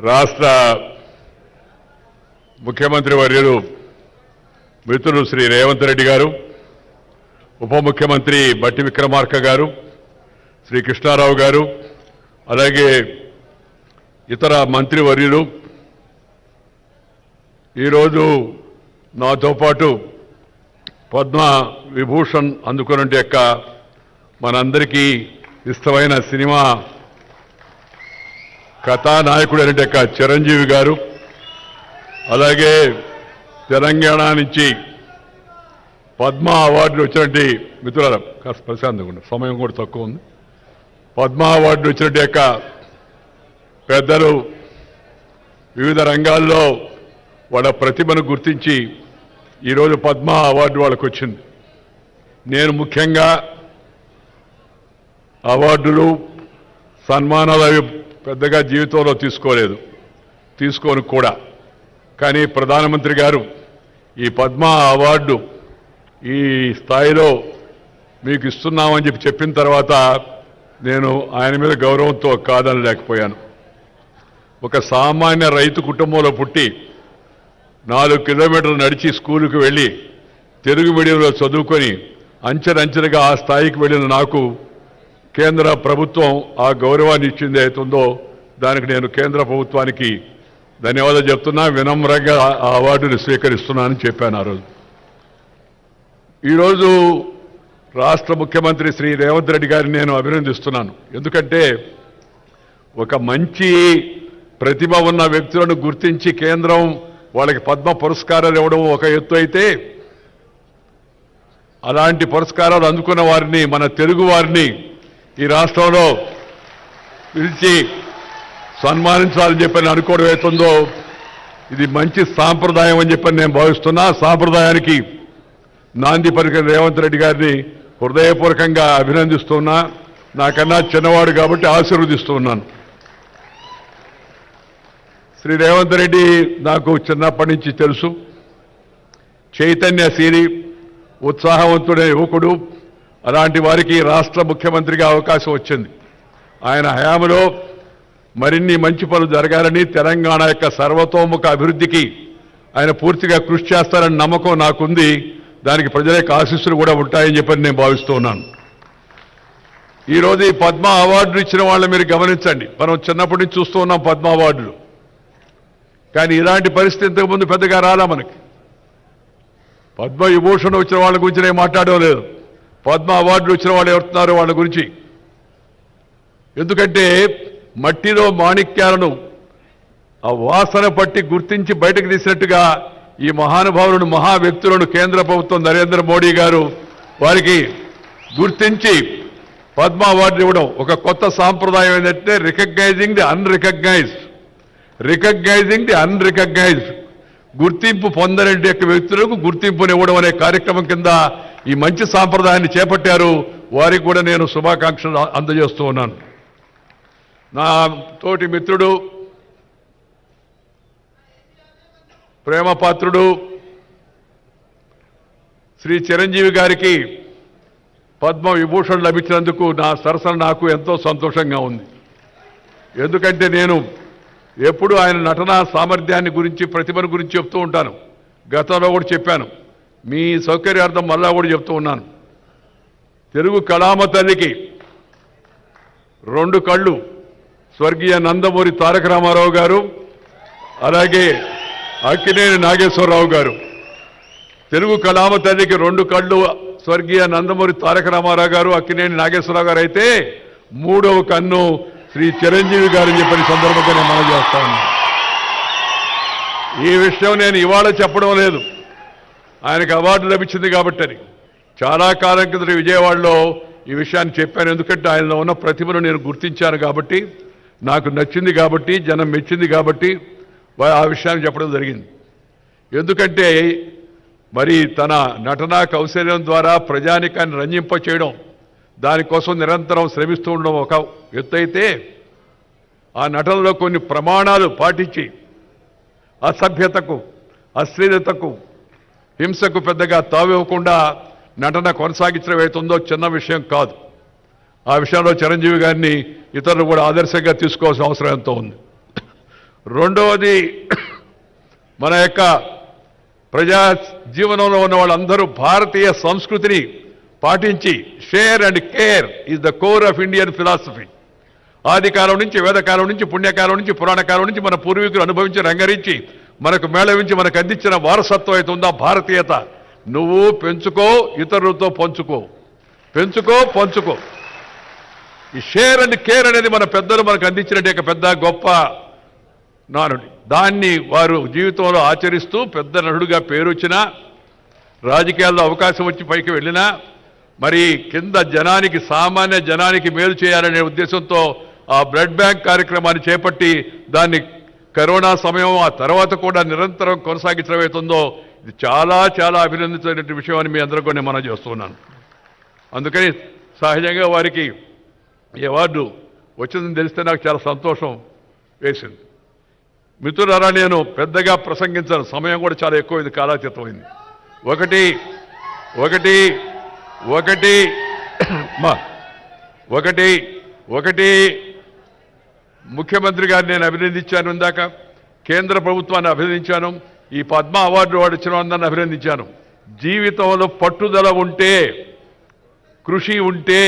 రాష్ట్ర ముఖ్యమంత్రి వర్యులు మిత్రులు శ్రీ రేవంత్ రెడ్డి గారు, ఉప ముఖ్యమంత్రి బట్టి విక్రమార్క గారు, శ్రీ కృష్ణారావు గారు, అలాగే ఇతర మంత్రి వర్యులు, ఈరోజు నాతో పాటు పద్మ విభూషణ్ అందుకున్నట్టు యొక్క మనందరికీ ఇష్టమైన సినిమా కథానాయకుడు అయిన యొక్క చిరంజీవి గారు, అలాగే తెలంగాణ నుంచి పద్మ అవార్డులు వచ్చినట్టు మిత్రుల కాస్త ప్రశాంతంగా సమయం కూడా తక్కువ ఉంది. పద్మ అవార్డులు వచ్చినట్టు యొక్క పెద్దలు వివిధ రంగాల్లో వాళ్ళ ప్రతిభను గుర్తించి ఈరోజు పద్మ అవార్డు వాళ్ళకు వచ్చింది. నేను ముఖ్యంగా అవార్డులు సన్మానాలు అవి పెద్దగా జీవితంలో తీసుకోను కూడా. కానీ ప్రధానమంత్రి గారు ఈ పద్మ అవార్డు ఈ స్థాయిలో మీకు ఇస్తున్నామని చెప్పిన తర్వాత నేను ఆయన మీద గౌరవంతో కాదనలేకపోయాను. ఒక సామాన్య రైతు కుటుంబంలో పుట్టి 4 కిలోమీటర్లు నడిచి స్కూలుకు వెళ్ళి తెలుగు మీడియంలో చదువుకొని అంచెలంచెలుగా ఆ స్థాయికి వెళ్ళిన నాకు కేంద్ర ప్రభుత్వం ఆ గౌరవాన్ని ఇచ్చింది అవుతుందో దానికి నేను కేంద్ర ప్రభుత్వానికి ధన్యవాదాలు చెప్తున్నా, వినమ్రంగా ఆ అవార్డుని స్వీకరిస్తున్నానని చెప్పాను ఆ రోజు. ఈరోజు రాష్ట్ర ముఖ్యమంత్రి శ్రీ రేవంత్ రెడ్డి గారిని నేను అభినందిస్తున్నాను. ఎందుకంటే ఒక మంచి ప్రతిభ ఉన్న వ్యక్తులను గుర్తించి కేంద్రం వాళ్ళకి పద్మ పురస్కారాలు ఇవ్వడం ఒక ఎత్తు అయితే, అలాంటి పురస్కారాలు అందుకున్న వారిని, మన తెలుగు వారిని ఈ రాష్ట్రంలో పిలిచి సన్మానించాలని చెప్పని అనుకోవడం అవుతుందో ఇది మంచి సాంప్రదాయం అని చెప్పని నేను భావిస్తున్నా. సాంప్రదాయానికి నాంది పలికిన రేవంత్ రెడ్డి గారిని హృదయపూర్వకంగా అభినందిస్తున్నా. నాకన్నా చిన్నవాడు కాబట్టి ఆశీర్వదిస్తూ ఉన్నాను. శ్రీ రేవంత్ రెడ్డి నాకు చిన్నప్పటి నుంచి తెలుసు. చైతన్యశీలి, ఉత్సాహవంతుడైన యువకుడు. అలాంటి వారికి రాష్ట్ర ముఖ్యమంత్రిగా అవకాశం వచ్చింది. ఆయన హయాంలో మరిన్ని మంచి పనులు జరగాలని, తెలంగాణ యొక్క సర్వతోముఖ అభివృద్ధికి ఆయన పూర్తిగా కృషి చేస్తారని నమ్మకం నాకుంది. దానికి ప్రజల యొక్క ఆశీస్సులు కూడా ఉంటాయని చెప్పని నేను భావిస్తూ ఉన్నాను. ఈరోజు ఈ పద్మ అవార్డులు ఇచ్చిన వాళ్ళని మీరు గమనించండి. మనం చిన్నప్పటి నుంచి చూస్తూ ఉన్నాం పద్మ అవార్డులు. కానీ ఇలాంటి పరిస్థితి ఇంతకుముందు పెద్దగా రాలా మనకి. పద్మ విభూషణ్ వచ్చిన వాళ్ళ గురించి నేను మాట్లాడడం లేదు. పద్మ అవార్డులు వచ్చిన వాళ్ళు ఎవరుతున్నారో వాళ్ళ గురించి. ఎందుకంటే మట్టిలో మాణిక్యాలను ఆ వాసన పట్టి గుర్తించి బయటకు తీసినట్టుగా ఈ మహానుభావులను, మహా వ్యక్తులను కేంద్ర ప్రభుత్వం నరేంద్ర మోడీ గారు వారికి గుర్తించి పద్మ అవార్డు ఇవ్వడం ఒక కొత్త సాంప్రదాయం. ఏంటంటే రికగ్నైజింగ్ ది అన్రికగ్నైజ్డ్, గుర్తింపు పొందని యొక్క వ్యక్తులకు గుర్తింపునివ్వడం అనే కార్యక్రమం కింద ఈ మంచి సాంప్రదాయాన్ని చేపట్టారు. వారికి కూడా నేను శుభాకాంక్షలు అందజేస్తూ ఉన్నాను. నా తోటి మిత్రుడు, ప్రేమపాత్రుడు శ్రీ చిరంజీవి గారికి పద్మ విభూషణ్ లభించినందుకు నా సరసన నాకు ఎంతో సంతోషంగా ఉంది. ఎందుకంటే నేను ఎప్పుడు ఆయన నటనా సామర్థ్యాన్ని గురించి, ప్రతిభను గురించి చెప్తూ ఉంటాను. గతంలో కూడా చెప్పాను, మీ సౌకర్యార్థం మళ్ళా కూడా చెప్తూ ఉన్నాను. తెలుగు కళామ తల్లికి 2 కళ్ళు స్వర్గీయ నందమూరి తారక రామారావు గారు, అలాగే అక్కినేని నాగేశ్వరరావు గారు. తెలుగు కళామ తల్లికి 2 కళ్ళు స్వర్గీయ నందమూరి తారక రామారావు గారు, అక్కినేని నాగేశ్వరరావు గారు అయితే 3వ కన్ను శ్రీ చిరంజీవి గారు అని చెప్పిన సందర్భంగా నేను మనం చేస్తాను. ఈ విషయం నేను ఇవాళ చెప్పడం లేదు, ఆయనకు అవార్డు లభించింది కాబట్టి అని. చాలా కాలం కింద విజయవాడలో ఈ విషయాన్ని చెప్పాను. ఎందుకంటే ఆయనలో ఉన్న ప్రతిభను నేను గుర్తించాను కాబట్టి, నాకు నచ్చింది కాబట్టి, జనం మెచ్చింది కాబట్టి ఆ విషయాన్ని చెప్పడం జరిగింది. ఎందుకంటే మరి తన నటనా కౌశల్యం ద్వారా ప్రజానికాన్ని రంజింప చేయడం, దానికోసం నిరంతరం శ్రమిస్తూ ఉండడం ఒక ఎత్తు అయితే, ఆ నటనలో కొన్ని ప్రమాణాలు పాటించి అసభ్యతకు, అశ్లీలతకు, హింసకు పెద్దగా తావివ్వకుండా నటన కొనసాగించడం అవుతుందో చిన్న విషయం కాదు. ఆ విషయంలో చిరంజీవి గారిని ఇతరులు కూడా ఆదర్శంగా తీసుకోవాల్సిన అవసరం ఎంతో ఉంది. రెండవది మన యొక్క ప్రజా జీవనంలో ఉన్న వాళ్ళందరూ భారతీయ సంస్కృతిని పాటించి share and care is the core of Indian philosophy. ఆదికాలం నుంచి, వేదకాలం నుంచి, పుణ్యకాలం నుంచి, పురాణకాలం నుంచి మన పూర్వీకులు అనుభవించి రంగరించి మనకు మేళవించి మనకు అందించిన వారసత్వం అయితే ఉందా భారతీయత, నువ్వు పెంచుకో, ఇతరులతో పంచుకో, పెంచుకో, పంచుకో. ఈ షేర్ అండ్ కేర్ అనేది మన పెద్దలు మనకు అందించినట్టు పెద్ద గొప్ప నానుడి. దాన్ని వారు జీవితంలో ఆచరిస్తూ పెద్ద నటుడుగా పేరు వచ్చినా, రాజకీయాల్లో అవకాశం వచ్చి పైకి వెళ్ళినా, మరి కింద జనానికి, సామాన్య జనానికి మేలు చేయాలనే ఉద్దేశంతో ఆ బ్లడ్ బ్యాంక్ కార్యక్రమాన్ని చేపట్టి దాన్ని కరోనా సమయం ఆ తర్వాత కూడా నిరంతరం కొనసాగించడం అవుతుందో ఇది చాలా చాలా అభినందించిన విషయం అని మీ అందరూ కూడా మనం చేస్తున్నాను. అందుకని సహజంగా వారికి ఈ అవార్డు వచ్చిందని తెలిస్తే నాకు చాలా సంతోషం వేసింది. మిత్రులారా, నేను పెద్దగా ప్రసంగించాను, సమయం కూడా చాలా ఎక్కువైంది, కాలాతీతమైంది. ఒకటి ఒకటి ఒకటి ఒకటి ఒకటి ముఖ్యమంత్రి గారిని నేను అభినందించాను, ఇందాక కేంద్ర ప్రభుత్వాన్ని అభినందించాను, ఈ పద్మ అవార్డు వాడు ఇచ్చిన అందరిని అభినందించాను. జీవితంలో పట్టుదల ఉంటే, కృషి ఉంటే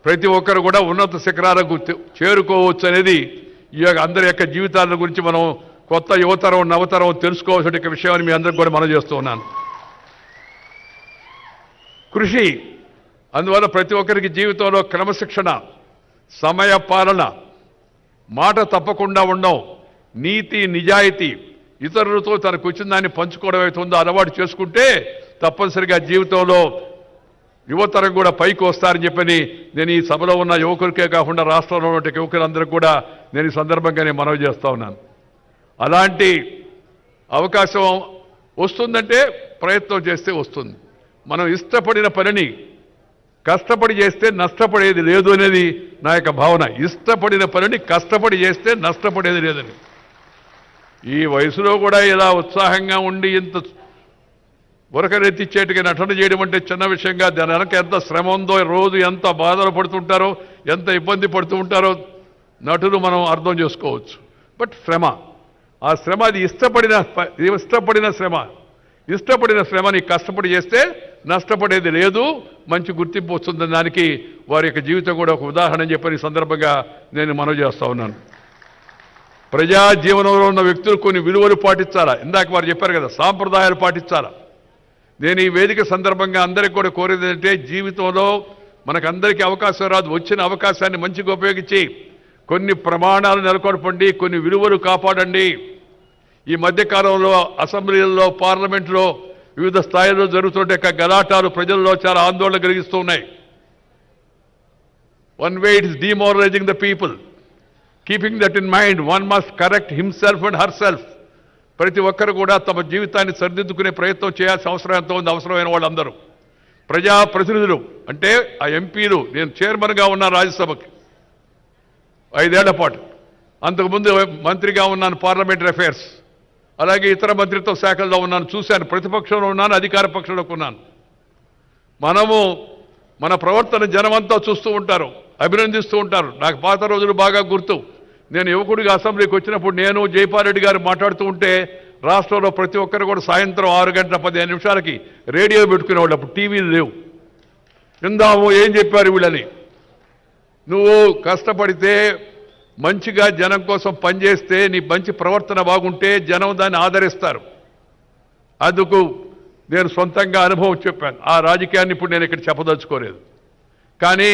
ప్రతి ఒక్కరు కూడా ఉన్నత శిఖరాలకు చేరుకోవచ్చు అనేది ఈ అందరి యొక్క జీవితాల గురించి మనం కొత్త యువతరం, నవతరం తెలుసుకోవాల్సిన విషయాన్ని మీ అందరికి కూడా మనం చేస్తూ ఉన్నాను. కృషి, అందువల్ల ప్రతి ఒక్కరికి జీవితంలో క్రమశిక్షణ, సమయ పాలన, మాట తప్పకుండా ఉండడం, నీతి నిజాయితీ, ఇతరులతో తనకు వచ్చిన దాన్ని పంచుకోవడం అవుతుందో అలవాటు చేసుకుంటే తప్పనిసరిగా జీవితంలో యువతరం కూడా పైకి వస్తారని చెప్పని నేను ఈ సభలో ఉన్న యువకులకే కాకుండా రాష్ట్రంలో ఉన్న యువకులందరూ కూడా నేను ఈ సందర్భంగా నేను మనవి చేస్తూ ఉన్నాను. అలాంటి అవకాశం వస్తుందంటే ప్రయత్నం చేస్తే వస్తుంది. మనం ఇష్టపడిన పనిని కష్టపడి చేస్తే నష్టపడేది లేదు అనేది నా యొక్క భావన. ఇష్టపడిన పనిని కష్టపడి చేస్తే నష్టపడేది లేదని. ఈ వయసులో కూడా ఇలా ఉత్సాహంగా ఉండి ఇంత ఉరకరెత్తిచ్చేట్టుగా నటన చేయడం అంటే చిన్న విషయంగా, దాని వెనక ఎంత శ్రమ ఉందో, రోజు ఎంత బాధలు పడుతుంటారో, ఎంత ఇబ్బంది పడుతూ ఉంటారో నటులు మనం అర్థం చేసుకోవచ్చు. బట్ శ్రమ, ఆ శ్రమ అది ఇష్టపడిన శ్రమ. ఇష్టపడిన శ్రమని కష్టపడి చేస్తే నష్టపడేది లేదు, మంచి గుర్తింపు వస్తుంది. దానికి వారి యొక్క జీవితం కూడా ఒక ఉదాహరణ చెప్పని సందర్భంగా నేను మనవి చేస్తూ ఉన్నాను. ప్రజా జీవనంలో ఉన్న వ్యక్తులు కొన్ని విలువలు పాటించాలా. ఇందాక వారు చెప్పారు కదా, సాంప్రదాయాలు పాటించాలా. నేను ఈ వేదిక సందర్భంగా అందరికీ కూడా కోరేది ఏంటంటే, జీవితంలో మనకందరికీ అవకాశం రాదు, వచ్చిన అవకాశాన్ని మంచిగా ఉపయోగించి కొన్ని ప్రమాణాలు నెలకొల్పండి, కొన్ని విలువలు కాపాడండి. ఈ మధ్యకాలంలో అసెంబ్లీలలో, పార్లమెంట్లో వివిధ స్థాయిల్లో జరుగుతుంటే గలాటాలు ప్రజల్లో చాలా ఆందోళన కలిగిస్తూ ఉన్నాయి. One way it is demoralising the people. Keeping that in mind, one must correct himself and herself. ప్రతి ఒక్కరు కూడా తమ జీవితాన్ని సరిదిద్దుకునే ప్రయత్నం చేయాల్సిన అవసరం ఎంతో ఉంది. అవసరమైన వాళ్ళందరూ ప్రజాప్రతినిధులు అంటే ఆ ఎంపీలు. నేను చైర్మన్గా ఉన్నా రాజ్యసభకి 5 ఏళ్ల పాటు, అంతకుముందు మంత్రిగా ఉన్నాను పార్లమెంటరీ అఫైర్స్, అలాగే ఇతర మంత్రిత్వ శాఖల్లో ఉన్నాను, చూశాను. ప్రతిపక్షంలో ఉన్నాను, అధికార పక్షంలోకి ఉన్నాను. మనము మన ప్రవర్తన జనమంతా చూస్తూ ఉంటారు, అభినందిస్తూ ఉంటారు. నాకు పాత రోజులు బాగా గుర్తు. నేను యువకుడిగా అసెంబ్లీకి వచ్చినప్పుడు నేను జైపాల్ గారు మాట్లాడుతూ ఉంటే రాష్ట్రంలో ప్రతి ఒక్కరు కూడా సాయంత్రం 6 గంటల 15 నిమిషాలకి రేడియో పెట్టుకునేవాళ్ళు. అప్పుడు టీవీలు లేవు. విందాము ఏం చెప్పారు వీళ్ళని. నువ్వు కష్టపడితే, మంచిగా జనం కోసం పనిచేస్తే, నీ మంచి ప్రవర్తన బాగుంటే జనం దాన్ని ఆదరిస్తారు. అందుకు నేను సొంతంగా అనుభవం చెప్పాను. ఆ రాజకీయాన్ని ఇప్పుడు నేను ఇక్కడ చెప్పదలుచుకోలేదు. కానీ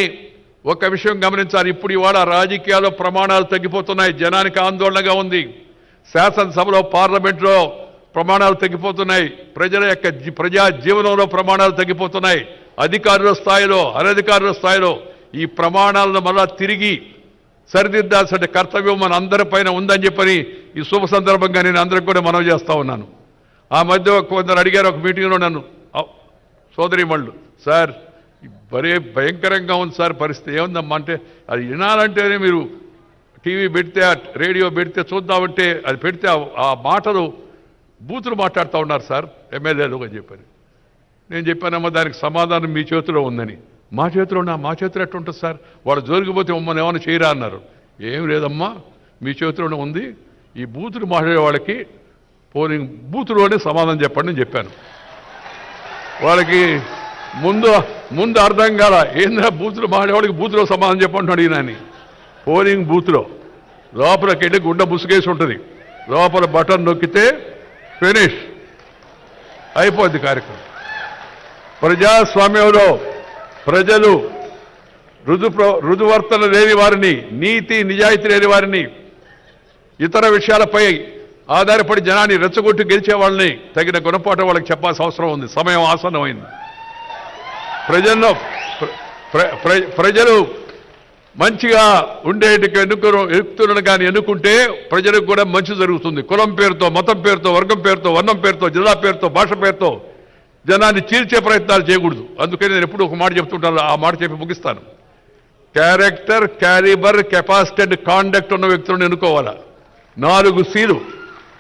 ఒక విషయం గమనించాలి. ఇప్పుడు ఇవాళ రాజకీయాల్లో ప్రమాణాలు తగ్గిపోతున్నాయి, జనానికి ఆందోళనగా ఉంది. శాసనసభలో, పార్లమెంట్లో ప్రమాణాలు తగ్గిపోతున్నాయి, ప్రజల యొక్క ప్రజా జీవనంలో ప్రమాణాలు తగ్గిపోతున్నాయి. అధికారుల స్థాయిలో, అనధికారుల స్థాయిలో ఈ ప్రమాణాలను మళ్ళా తిరిగి సరిదిద్దాల్సిన కర్తవ్యం మన అందరిపైన ఉందని చెప్పని ఈ శుభ సందర్భంగా నేను అందరికి కూడా మనవి చేస్తూ ఉన్నాను. ఆ మధ్య కొందరు అడిగారు ఒక మీటింగ్లో నన్ను, సోదరీమణులు, సార్ భలే భయంకరంగా ఉంది సార్ పరిస్థితి, ఏముందమ్మా అంటే, అది వినాలంటేనే మీరు టీవీ పెడితే, రేడియో పెడితే చూద్దామంటే అది పెడితే ఆ మాటలు బూతులు మాట్లాడుతూ ఉన్నారు సార్ ఎమ్మెల్యేలు అని చెప్పారు. నేను చెప్పానమ్మా దానికి సమాధానం మీ చేతిలో ఉందని. మా చేతిలో ఎట్టుంటుంది సార్, వాడు జోలికిపోతే మమ్మల్ని ఏమైనా చేయరా అన్నారు. ఏం లేదమ్మా, మీ చేతిలోనే ఉంది. ఈ బూతులు మాట్లాడే వాళ్ళకి పోలింగ్ బూతులోనే సమాధానం చెప్పండి అని చెప్పాను. వాళ్ళకి ముందు అర్థం కాల, ఏంద్రా బూతులు మాట్లాడేవాడికి బూతులో సమాధానం చెప్పంటున్నాడు ఈయనని. పోలింగ్ బూత్లో లోపలికి వెళ్ళి గుండె ముసుగేసి ఉంటుంది, లోపల బటన్ నొక్కితే ఫినిష్ అయిపోద్ది కార్యక్రమం. ప్రజాస్వామ్యంలో ప్రజలు రుజువర్తన లేని వారిని, నీతి నిజాయితీ లేని వారిని, ఇతర విషయాలపై ఆధారపడి జనాన్ని రెచ్చగొట్టి గెలిచే వాళ్ళని తగిన గుణపాఠం వాళ్ళకి చెప్పాల్సిన అవసరం ఉంది. సమయం ఆసన్నమైంది. ప్రజలు మంచిగా ఉండేటికి ఎన్నుకున్నాను కానీ ఎన్నుకుంటే ప్రజలకు కూడా మంచి జరుగుతుంది. కులం పేరుతో, మతం పేరుతో, వర్గం పేరుతో, వర్ణం పేరుతో, జిల్లా పేరుతో, భాష పేరుతో జనాన్ని చీల్చే ప్రయత్నాలు చేయకూడదు. అందుకని నేను ఎప్పుడు ఒక మాట చెప్తుంటాను, ఆ మాట చెప్పి ముగిస్తాను. Character, calibre, capacity and conduct ఉన్న వ్యక్తులను ఎన్నుకోవాలా. 4 Cలు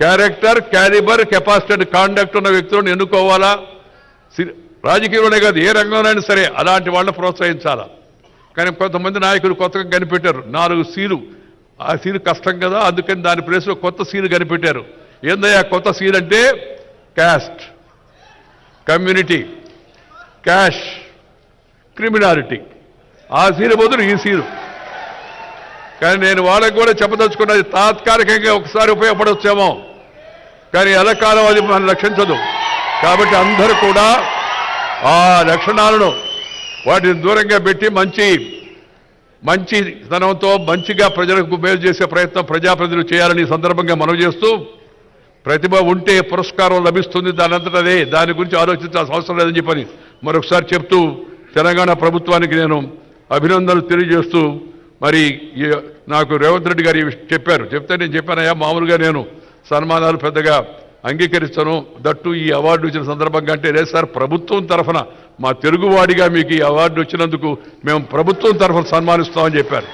character, calibre, capacity and conduct ఉన్న వ్యక్తులను ఎన్నుకోవాలా. రాజకీయంలోనే కాదు, ఏ రంగంలోనైనా సరే అలాంటి వాళ్ళని ప్రోత్సహించాలా. కానీ కొంతమంది నాయకులు కొత్తగా కనిపెట్టారు 4 Cలు. ఆ సీలు కష్టం కదా, అందుకని దాని ప్లేస్లో కొత్త సీలు కనిపెట్టారు. ఏందయ్యా కొత్త సీల్ అంటే? Caste, community, cash, criminality. ఆ సీలు బదులు ఈ సీలు. కానీ నేను వాళ్ళకి కూడా చెప్పదలుచుకున్నది, తాత్కాలికంగా ఒకసారి ఉపయోగపడవచ్చేమో, కానీ ఎలకాలం అది మనం రక్షించదు. కాబట్టి అందరూ కూడా ఆ లక్షణాలను వాటిని దూరంగా పెట్టి మంచితనంతో మంచిగా ప్రజలకు మేలు చేసే ప్రయత్నం ప్రజాప్రతినిధులు చేయాలని సందర్భంగా మనవి చేస్తూ, ప్రతిభ ఉంటే పురస్కారం లభిస్తుంది, దానంతటదే, దాని గురించి ఆలోచించాల్సిన అవసరం లేదని చెప్పని మరొకసారి చెప్తూ తెలంగాణ ప్రభుత్వానికి నేను అభినందనలు తెలియజేస్తూ, మరి నాకు రేవంత్ రెడ్డి గారు చెప్తే నేను చెప్పానయ్యా, మామూలుగా నేను సన్మానాలు పెద్దగా అంగీకరిస్తాను, దట్టు ఈ అవార్డు ఇచ్చిన సందర్భంగా అంటే, లేదు సార్ ప్రభుత్వం తరఫున మా తెలుగువాడిగా మీకు ఈ అవార్డు వచ్చినందుకు మేము ప్రభుత్వం తరఫున సన్మానిస్తామని చెప్పారు.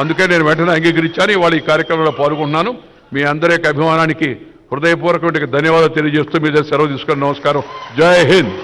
అందుకని నేను వెంటనే అంగీకరించాను. ఇవాళ ఈ కార్యక్రమంలో పాల్గొంటున్నాను. మీ అందరి యొక్క అభిమానానికి హృదయపూర్వకమైన ధన్యవాదాలు తెలియజేస్తూ మీ దగ్గర సెలవు తీసుకొని నమస్కారం. జై హింద్.